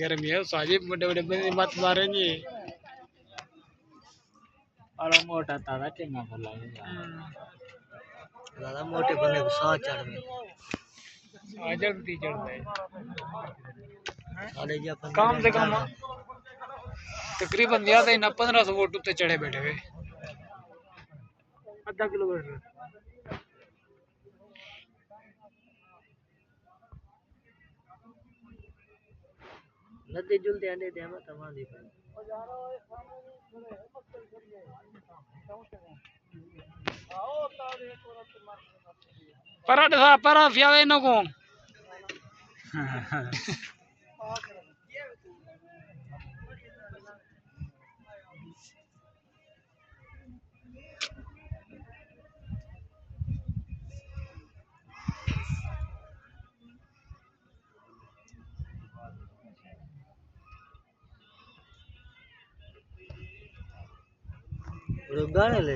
गर्मी है साजिब बड़े बड़े बंदे मत मारे नहीं और मोटा ताजा टेंगा कर लगेगा ज्यादा मोटे बंदे को साथ चढ़ में आजल भी चढ़ता है साले जी अपन कम से कम तकरीबन ज्यादा ही ना 1500 वोट उत्ते चढ़े बैठे हुए आधा किलोमीटर नदी जुलते अंडे दे मत हमारी para fiada no को गाने ले